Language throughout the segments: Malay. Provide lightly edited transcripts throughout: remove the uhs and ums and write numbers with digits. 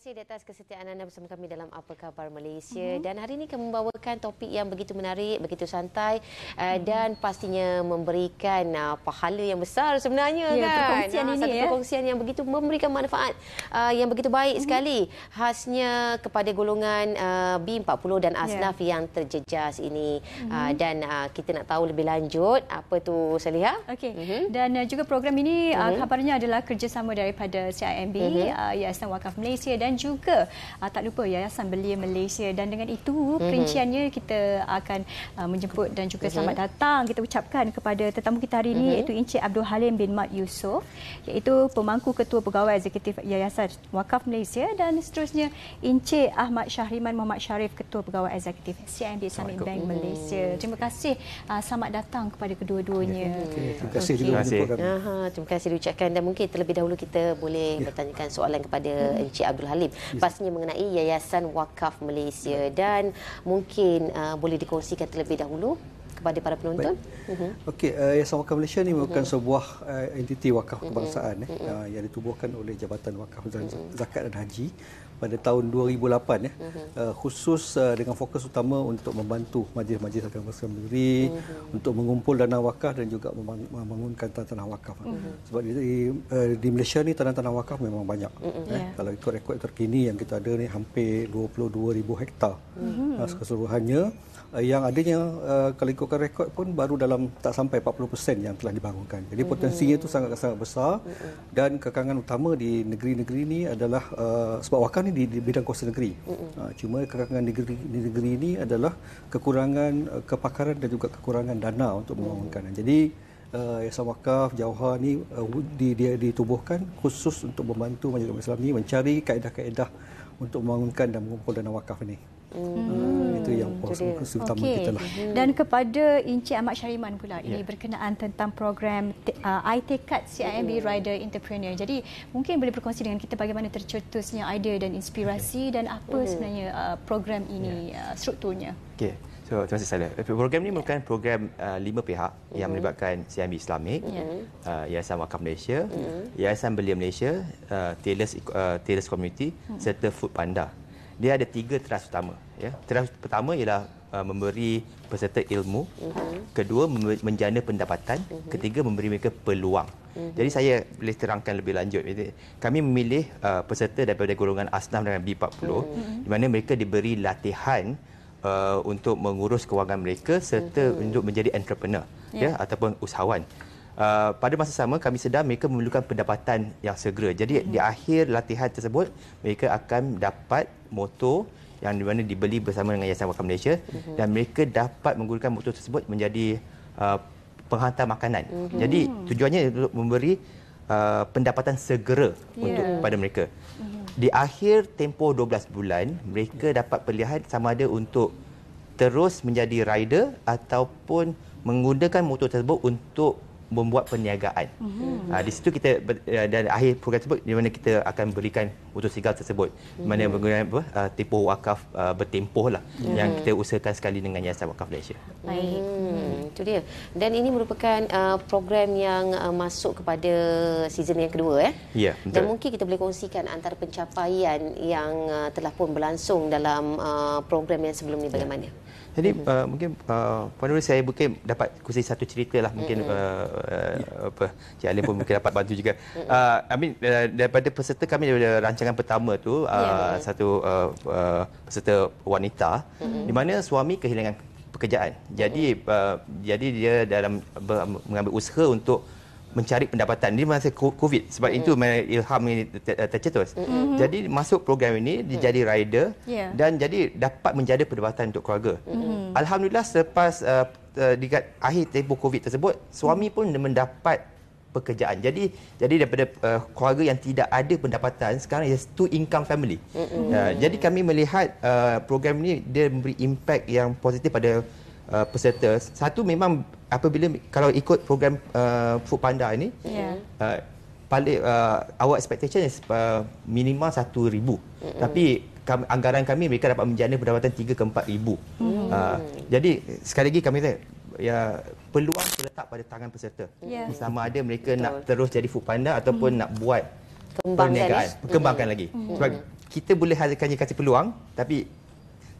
kasih di atas kesetiaan anda bersama kami dalam Apa Khabar Malaysia. Dan hari ini kami membawakan topik yang begitu menarik, begitu santai dan pastinya memberikan pahala yang besar sebenarnya, kan. Perkongsian ini Satu perkongsian yang begitu memberikan manfaat yang begitu baik sekali. Khasnya kepada golongan B40 dan asnaf yang terjejas ini. Dan kita nak tahu lebih lanjut apa tu, Saliha? Okey. Dan juga program ini kabarnya adalah kerjasama daripada CIMB, Yayasan Wakaf Malaysia dan juga tak lupa Yayasan Belia Malaysia. Dan dengan itu perinciannya kita akan menjemput dan juga selamat datang kita ucapkan kepada tetamu kita hari ini, iaitu Encik Abdul Halim bin Mat Yusof, iaitu pemangku ketua pegawai eksekutif Yayasan Wakaf Malaysia, dan seterusnya Encik Ahmad Syahriman Muhammad Sharif, ketua pegawai eksekutif CIMB Islamic Bank Malaysia. Terima kasih, selamat datang kepada kedua-duanya. Terima kasih juga. Terima kasih diucapkan, dan mungkin terlebih dahulu kita boleh bertanyakan soalan kepada Encik Abdul Halim, pastinya mengenai Yayasan Wakaf Malaysia, dan mungkin boleh dikongsikan terlebih dahulu kepada para penonton. Okey, Yayasan Wakaf Malaysia ini merupakan sebuah entiti wakaf kebangsaan yang ditubuhkan oleh Jabatan Wakaf Zakat dan Haji pada tahun 2008 khusus dengan fokus utama untuk membantu majlis-majlis agama Islam negeri untuk mengumpul dana wakaf dan juga membangunkan tanah-tanah wakaf. Sebab di Malaysia ni tanah-tanah wakaf memang banyak. Kalau ikut rekod terkini yang kita ada ni hampir 22,000 hektar keseluruhannya. Yang adanya kalau ikutkan rekod pun baru dalam tak sampai 40% yang telah dibangunkan. Jadi potensinya itu sangat-sangat besar, dan kekangan utama di negeri-negeri ini adalah sebab wakaf ni di bidang kuasa negeri. Cuma kekangan di negeri ini adalah kekurangan kepakaran dan juga kekurangan dana untuk membangunkan. Jadi Yayasan Wakaf Jauhar ni ditubuhkan khusus untuk membantu majlis Islam ni mencari kaedah-kaedah untuk membangunkan dan mengumpul dana wakaf ini. Itu yang fokus utama kita lah. Dan kepada Encik Ahmad Syahriman pula, ini berkenaan tentang program iTekad CIMB Rider Entrepreneur. Jadi mungkin boleh berkongsi dengan kita bagaimana tercetusnya idea dan inspirasi dan apa sebenarnya program ini strukturnya. Okey. So, terima kasih Salah. Program ini merupakan program 5 pihak yang melibatkan CIMB Islamic, Yayasan Wakaf Malaysia, Yayasan Belia Malaysia, Tailors Community serta Food Panda. Dia ada 3 teras utama. Teras pertama ialah memberi peserta ilmu, kedua menjana pendapatan, ketiga memberi mereka peluang. Jadi saya boleh terangkan lebih lanjut. Kami memilih peserta daripada golongan asnaf dan B40 di mana mereka diberi latihan untuk mengurus kewangan mereka serta untuk menjadi entrepreneur ataupun usahawan. Pada masa sama kami sedar mereka memerlukan pendapatan yang segera. Jadi di akhir latihan tersebut mereka akan dapat motor yang di mana dibeli bersama dengan Yayasan Wakaf Malaysia, dan mereka dapat menggunakan motor tersebut menjadi penghantar makanan. Jadi tujuannya untuk memberi pendapatan segera untuk pada mereka. Di akhir tempoh 12 bulan mereka dapat pilihan sama ada untuk terus menjadi rider ataupun menggunakan motor tersebut untuk membuat perniagaan. Di situ kita dan akhir program tersebut di mana kita akan berikan motosikal tersebut di mana menggunakan tempoh wakaf bertempoh lah yang kita usahakan sekali dengan Yayasan Wakaf Malaysia. Baik. Itu dia. Dan ini merupakan program yang masuk kepada season yang kedua Ya, betul. Dan mungkin kita boleh kongsikan antara pencapaian yang telah pun berlangsung dalam program yang sebelum ni bagaimana? Jadi mungkin pada saya mungkin dapat kongsi satu cerita lah, mungkin Cik Alim pun mungkin dapat bantu juga. Daripada peserta kami daripada rancangan pertama tu satu peserta wanita di mana suami kehilangan pekerjaan. Jadi dia dalam mengambil usaha untuk mencari pendapatan di masa COVID, sebab itu ilham ini tercetus. Jadi masuk program ini dia jadi rider dan jadi dapat menjadi pendapatan untuk keluarga. Alhamdulillah selepas di akhir tempoh COVID tersebut suami pun mendapat pekerjaan. Jadi daripada keluarga yang tidak ada pendapatan sekarang is two income family. Jadi kami melihat program ini dia memberi impact yang positif pada peserta. Satu, memang apabila kalau ikut program Food Panda ini paling our expectation is minimal 1,000. Tapi anggaran kami mereka dapat menjana pendapatan 3 ke 4,000. Jadi sekali lagi kami peluang terletak pada tangan peserta. Sama ada mereka nak terus jadi Food Panda ataupun nak buat perniagaan, kembangkan lagi. Sebab kita boleh hanya kasih peluang, tapi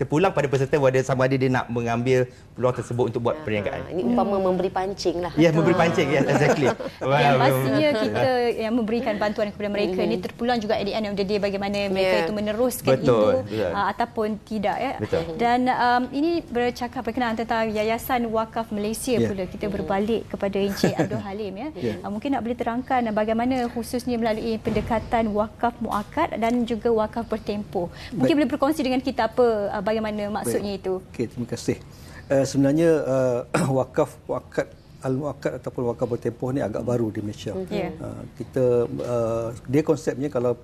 terpulang pada peserta sama ada dia nak mengambil peluang tersebut untuk buat perniagaan. Ini umpama memberi pancing lah. Ya, memberi pancing, ya, exactly. Yang pastinya kita yang memberikan bantuan kepada mereka ini terpulang juga at the end of the day bagaimana mereka itu meneruskan betul. Ataupun tidak ya. Betul. Dan ini bercakap berkenaan tentang Yayasan Wakaf Malaysia pula. Kita berbalik kepada Encik Abdul Halim ya. Mungkin nak boleh terangkan bagaimana khususnya melalui pendekatan wakaf muakkad dan juga wakaf bertempoh. Mungkin boleh berkongsi dengan kita apa bagaimana maksudnya itu. Okey, terima kasih. Sebenarnya wakaf muakkad, al-muakkad ataupun wakaf bertempoh ni agak baru di Malaysia. Dia konsepnya kalau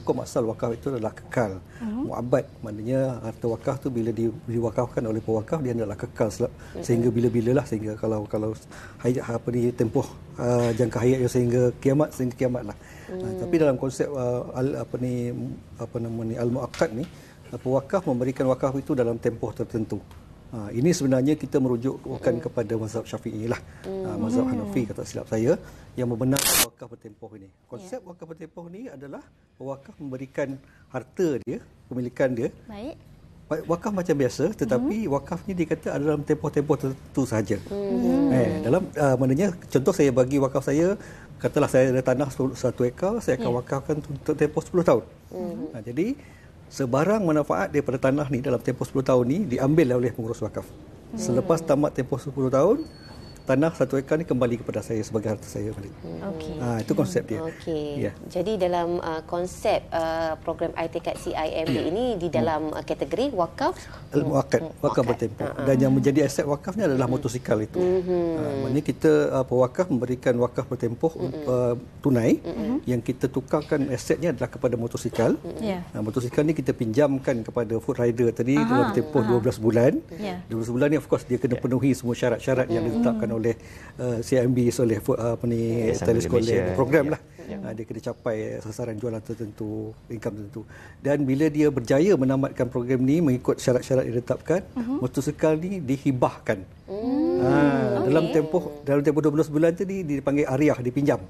hukum asal wakaf itu adalah kekal, muabad, maknanya harta wakaf tu bila diwakafkan oleh pewakaf dia adalah kekal sehingga bila-bila lah, sehingga kalau hayat tempoh jangka hayat sehingga kiamat lah. Tapi dalam konsep al-muakkad ni, pewakaf memberikan wakaf itu dalam tempoh tertentu. Ini sebenarnya kita merujukkan kepada mazhab Syafi'i lah, mazhab Hanafi kata silap saya, yang membenarkan wakaf bertempoh ini. Konsep wakaf bertempoh ini adalah pewakaf memberikan harta dia, pemilikan dia. Baik. Wakaf macam biasa, tetapi wakaf ni dikata ada dalam tempoh-tempoh tertentu sahaja. Maknanya contoh saya bagi wakaf saya, katalah saya ada tanah 1 ekar, saya akan wakafkan untuk tempoh 10 tahun. Jadi sebarang manfaat daripada tanah ni dalam tempoh 10 tahun ni diambil oleh pengurus wakaf. Selepas tamat tempoh 10 tahun, tanah 1 ekar ni kembali kepada saya sebagai harta saya balik. Itu konsep dia. Jadi dalam konsep program iTikat CIMB ini di dalam kategori wakaf al-muakkad, wakaf bertempoh. Dan yang menjadi aset wakafnya adalah motosikal itu. Maknanya kita pewakaf memberikan wakaf bertempoh tunai, yang kita tukarkan asetnya adalah kepada motosikal. Motosikal ni kita pinjamkan kepada food rider tadi dalam tempoh 12 bulan. 12 bulan ni of course dia kena penuhi semua syarat-syarat yang ditetapkan oleh CIMB, oleh teleskop program lah. Dia kena capai sasaran jualan tertentu, income tertentu. Dan bila dia berjaya menamatkan program ni mengikut syarat-syarat yang ditetapkan, motosikal ni dihibahkan. Dalam tempoh 12 bulan tadi dipanggil ariah, dipinjam.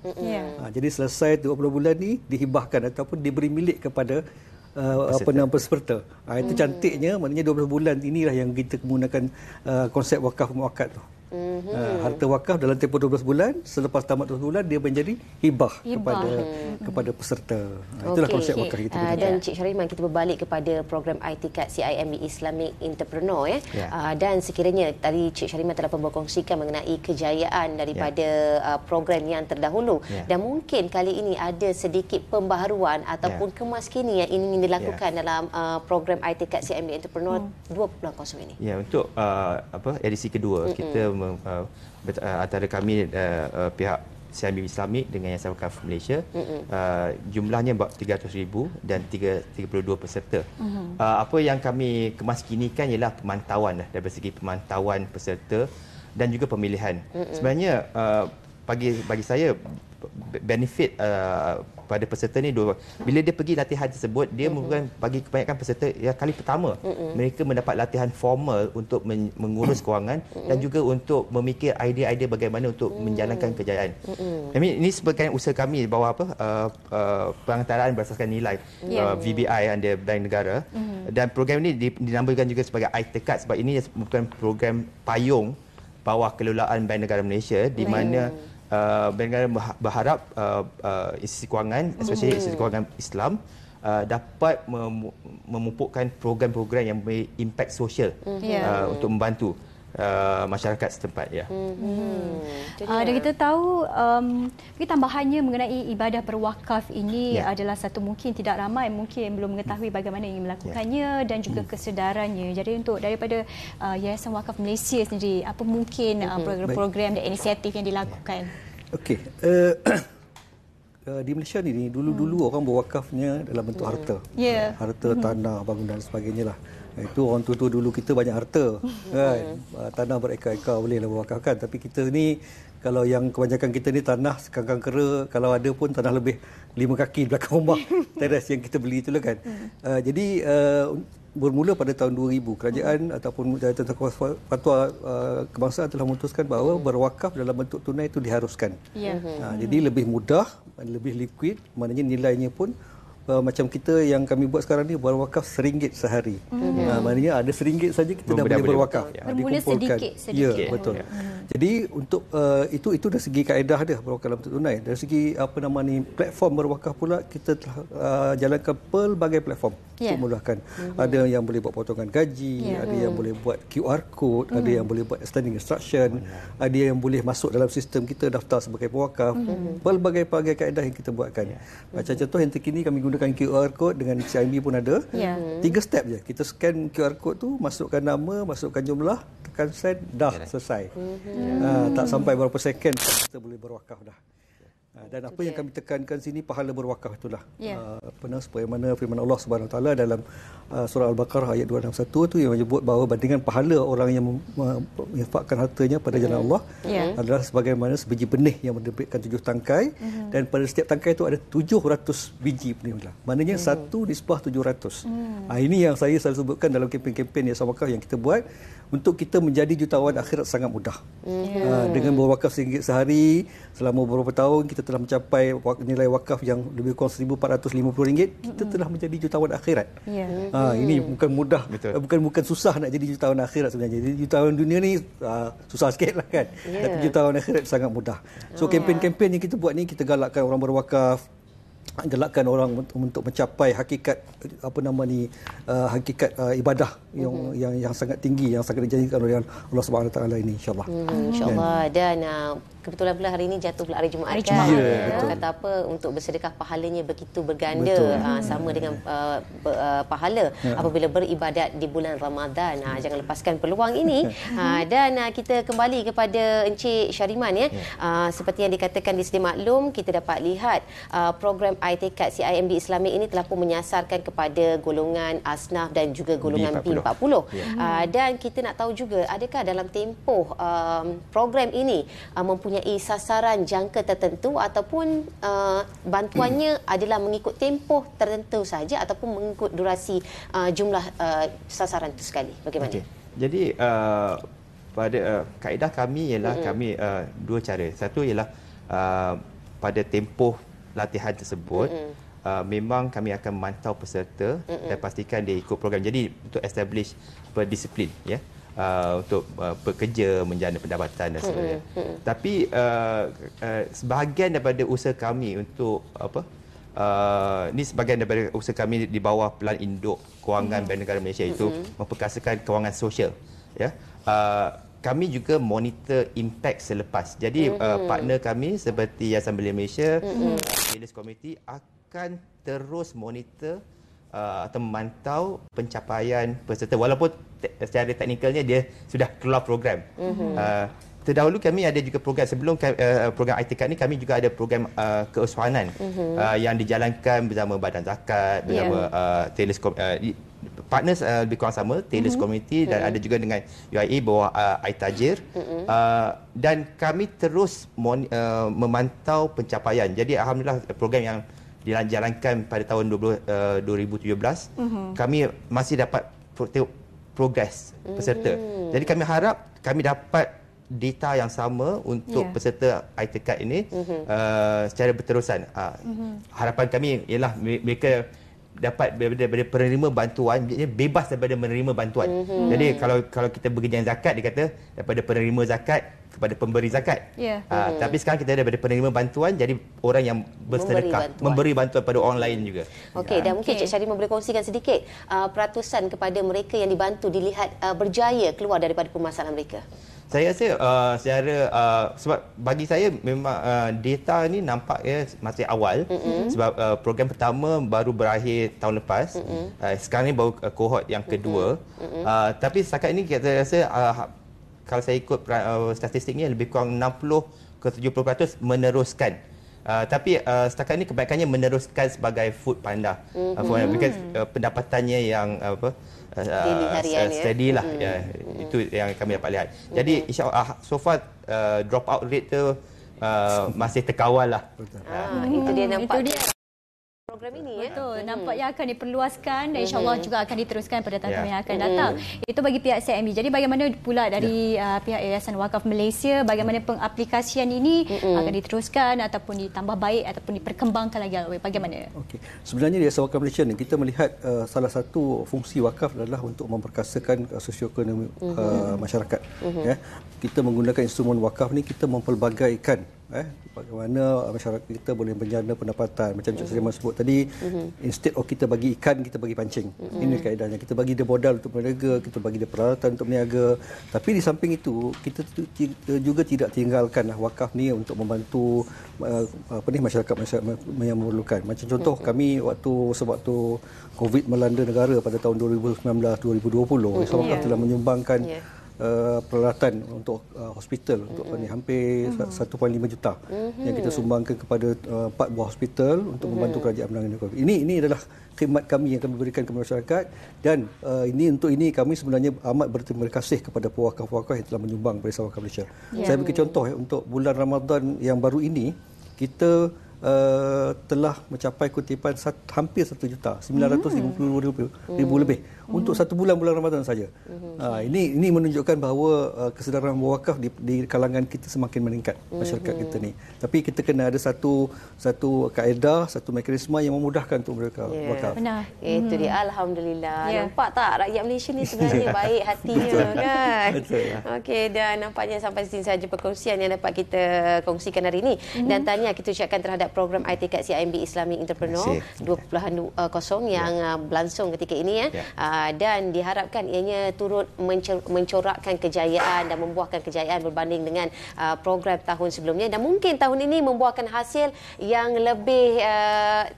Jadi selesai 20 bulan ni dihibahkan ataupun diberi milik kepada peserta. Itu cantiknya, maknanya 12 bulan inilah yang kita menggunakan konsep wakaf muakkad tu. Harta wakaf dalam tempoh 12 bulan, selepas tamat 12 bulan dia menjadi hibah kepada peserta. Itulah konsep wakaf kita. Dan Cik Syariman, kita berbalik kepada program iTikat CIMB Islamic Entrepreneur dan sekiranya tadi Cik Syariman telah berkongsikan mengenai kejayaan daripada program yang terdahulu, dan mungkin kali ini ada sedikit pembaharuan ataupun kemaskini yang ingin dilakukan dalam program iTikat CIMB Entrepreneur 2.0 ini. Untuk edisi kedua, kita antara kami pihak CIMB Islamic dengan Yayasan Wakaf Malaysia, jumlahnya 300,000 dan 32 peserta. Apa yang kami kemaskinikan ialah pemantauan dari segi pemantauan peserta dan juga pemilihan. Sebenarnya bagi saya benefit pada peserta ni bila dia pergi latihan tersebut, dia merupakan bagi kebanyakan peserta kali pertama mereka mendapat latihan formal untuk mengurus kewangan dan juga untuk memikir idea-idea bagaimana untuk menjalankan kejayaan. Ini sebagai usaha kami bahawa pengantaraan berdasarkan nilai VBI anda Bank Negara, dan program ini dinamakan juga sebagai iTikat sebab ini merupakan program payung bawah kelolaan Bank Negara Malaysia, di mana Bank Negara berharap institusi kewangan, especially institusi kewangan Islam, dapat memupukkan program-program yang berimpak sosial untuk membantu masyarakat setempat. Dan kita tahu tambahannya mengenai ibadah berwakaf ini adalah satu mungkin tidak ramai mungkin belum mengetahui bagaimana ingin melakukannya dan juga kesedarannya. Jadi untuk daripada Yayasan Wakaf Malaysia sendiri, apa mungkin program-program dan inisiatif yang dilakukan? Okey. Di Malaysia ni dulu-dulu orang berwakafnya dalam bentuk harta. Harta, tanah, bangunan dan sebagainya lah. Itu orang tua dulu kita banyak harta kan. Tanah berekar-ekar bolehlah berwakafkan, tapi kita ni kalau yang kebanyakan kita ni tanah sekangkang kera, kalau ada pun tanah lebih 5 kaki di belakang rumah teres yang kita beli itulah kan. Jadi bermula pada tahun 2000 kerajaan ataupun fatwa kebangsaan telah memutuskan bahawa berwakaf dalam bentuk tunai itu diharuskan. Jadi lebih mudah, lebih liquid, maknanya nilainya pun macam kita yang kami buat sekarang ni berwakaf RM1 sehari. Maknanya ada RM1 saja kita dah boleh berwakaf. Bermula sedikit. Ya, betul. Jadi untuk itu dari segi kaedah dia berwakaf dalam bentuk tunai. Dari segi platform berwakaf pula kita telah jalankan pelbagai platform untuk memudahkan. Ada yang boleh buat potongan gaji, ada yang boleh buat QR code, ada yang boleh buat standing instruction, ada yang boleh masuk dalam sistem kita daftar sebagai pewakaf. Pelbagai kaedah yang kita buatkan. Macam contoh yang terkini kami gunakan QR code dengan CIMB pun ada. 3 step je. Kita scan QR code tu, masukkan nama, masukkan jumlah, tekan send, dah selesai. Tak sampai berapa second kita boleh berwakaf dah. Dan apa yang kami tekankan sini pahala berwakaf itulah. Sebagaimana firman Allah Subhanahu Wa Taala dalam surah Al-Baqarah ayat 261 tu yang menyebut bahawa bandingan pahala orang yang menginfakkan hartanya pada jalan Allah adalah sebagaimana sebiji benih yang menerbitkan 7 tangkai dan pada setiap tangkai itu ada 700 biji benih. Maknanya 1 nisbah 700. Ini yang saya selalu sebutkan dalam kempen-kempen Yayasan Wakaf yang kita buat untuk kita menjadi jutawan akhirat sangat mudah. Dengan berwakaf RM1 sehari selama beberapa tahun kita telah mencapai nilai wakaf yang lebih kurang RM1,450, kita telah menjadi jutawan akhirat. Ini bukan mudah, bukan susah nak jadi jutawan akhirat sebenarnya. Jadi jutawan dunia ni susah sikit lah kan. Tapi jutawan akhirat sangat mudah. So kempen-kempen yang kita buat ni, kita galakkan orang berwakaf, galakkan orang untuk mencapai hakikat hakikat ibadah yang sangat tinggi, yang sangat dijanjikan oleh Allah Subhanahu Wa Taala ini, insyaallah. Insyaallah. Dan kebetulan pula hari ini jatuh pula hari Jumaat kan. Kata apa, untuk bersedekah pahalanya begitu berganda, sama dengan pahala apabila beribadat di bulan Ramadan. Jangan lepaskan peluang ini. Dan kita kembali kepada Encik Syariman ya. Seperti yang dikatakan di sedia maklum, kita dapat lihat program iTekad CIMB Islamic ini telah pun menyasarkan kepada golongan asnaf dan juga golongan B40. Dan kita nak tahu juga, adakah dalam tempoh program ini mempunyai sasaran jangka tertentu ataupun bantuannya adalah mengikut tempoh tertentu saja ataupun mengikut durasi jumlah sasaran itu sekali? Bagaimana? Jadi pada kaedah kami ialah kami dua cara. Satu ialah pada tempoh latihan tersebut memang kami akan memantau peserta dan pastikan dia ikut program. Jadi untuk establish berdisiplin ya. Untuk bekerja, menjana pendapatan dan sebagainya. Tapi sebahagian daripada usaha kami untuk ini sebahagian daripada usaha kami di bawah Pelan Induk Kewangan Bank Negara Malaysia, itu memperkasakan kewangan sosial ya. Kami juga monitor impact selepas. Jadi partner kami seperti Yayasan Belia Malaysia, Taylor's Committee akan terus monitor atau memantau pencapaian peserta walaupun secara teknikalnya dia sudah keluar program. Terdahulu kami ada juga program sebelum program iTekad ni, kami juga ada program keusahawanan yang dijalankan bersama Badan Zakat, bersama Taylor's partners lebih kurang sama, Taylor's Committee dan ada juga dengan UIA bawah iTajir. Dan kami terus memantau pencapaian. Jadi alhamdulillah program yang dijalankan pada tahun 2017 kami masih dapat progres peserta. Jadi kami harap kami dapat data yang sama untuk peserta iTekad ini secara berterusan. Harapan kami ialah mereka dapat daripada penerima bantuan, bebas daripada menerima bantuan. Jadi kalau kita bekerja zakat, dia kata daripada penerima zakat kepada pemberi zakat. Tapi sekarang kita daripada penerima bantuan jadi orang yang bersedekah, memberi bantuan pada orang lain juga. Okey, dan mungkin Cik Syariman boleh kongsikan sedikit peratusan kepada mereka yang dibantu dilihat berjaya keluar daripada permasalahan mereka. Saya rasa sebab bagi saya memang data ni nampak masih awal sebab program pertama baru berakhir tahun lepas. Sekarang ni baru kohort yang kedua. Tapi setakat ini kita rasa kalau saya ikut statistiknya lebih kurang 60 ke 70% meneruskan. Tapi setakat ini kebanyakannya meneruskan sebagai food panda. Because pendapatannya yang steady lah. Itu yang kami dapat lihat. Jadi insyaAllah so far drop out rate tu masih terkawal lah. Itu dia nampak. Itu dia program ini betul, nampak yang akan diperluaskan dan insya-Allah juga akan diteruskan pada tahun yang akan datang. Itu bagi pihak CIMB. Jadi bagaimana pula dari pihak Yayasan Wakaf Malaysia, bagaimana pengaplikasian ini akan diteruskan ataupun ditambah baik ataupun diperkembangkan lagi, bagaimana? Okey. Sebenarnya di Yayasan Wakaf Malaysia ni kita melihat salah satu fungsi wakaf adalah untuk memperkasakan sosioekonomi masyarakat. Ya. Kita menggunakan instrumen wakaf ni, kita mempelbagaikan bagaimana masyarakat kita boleh menjana pendapatan. Macam Cik Sulaiman sebut tadi, instead of kita bagi ikan, kita bagi pancing. Ini kaedahnya. Kita bagi dia modal untuk berniaga, kita bagi dia peralatan untuk berniaga. Tapi di samping itu, kita juga tidak tinggalkan wakaf ni untuk membantu masyarakat yang memerlukan. Macam contoh kami waktu COVID melanda negara pada tahun 2019-2020, Yayasan Wakaf telah menyumbangkan peralatan untuk hospital untuk hampir 1.5 juta yang kita sumbangkan kepada 4 buah hospital untuk membantu kerajaan menangani COVID. Ini adalah khidmat kami yang kami berikan kepada masyarakat, dan untuk ini kami sebenarnya amat berterima kasih kepada pewakaf-wakaf yang telah menyumbang kepada Yayasan Wakaf Malaysia. Saya bagi contoh untuk bulan Ramadan yang baru ini, kita telah mencapai kutipan hampir 1,950,000 lebih untuk satu bulan Ramadan saja. Ini menunjukkan bahawa kesedaran berwakaf di kalangan kita semakin meningkat, masyarakat kita ni. Tapi kita kena ada satu kaedah, satu mekanisme yang memudahkan untuk mereka wakaf. Benar. Itu dia, alhamdulillah. Nampak tak rakyat Malaysia ni sebenarnya baik hatinya kan? Betul. Okey, dan nampaknya sampai sini saja perkongsian yang dapat kita kongsikan hari ini. Dan tahniah kita ucapkan terhadap program iTikat CIMB Islamic Entrepreneur 2.0 yang berlangsung ketika ini dan diharapkan ianya turut mencorakkan kejayaan dan membuahkan kejayaan berbanding dengan program tahun sebelumnya, dan mungkin tahun ini membuahkan hasil yang lebih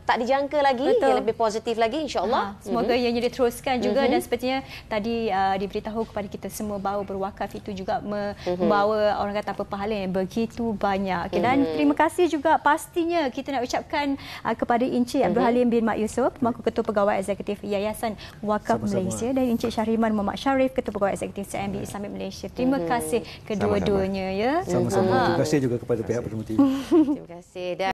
tak dijangka lagi. Betul. Yang lebih positif lagi, insya-Allah. Semoga ianya diteruskan juga, dan sepertinya tadi diberitahu kepada kita semua bahawa berwakaf itu juga membawa orang kata apa, pahala yang begitu banyak. Dan terima kasih juga pastinya kita nak ucapkan kepada Encik Abdul Halim bin Mak Yusof, Pemangku Ketua Pegawai Eksekutif Yayasan Wakaf Malaysia, dan Encik Syahriman Muhammad Sharif, Ketua Pegawai Eksekutif CIMB Islamic Malaysia. Terima kasih kedua-duanya. Sama-sama. Terima kasih juga kepada pihak penghormati. Terima kasih.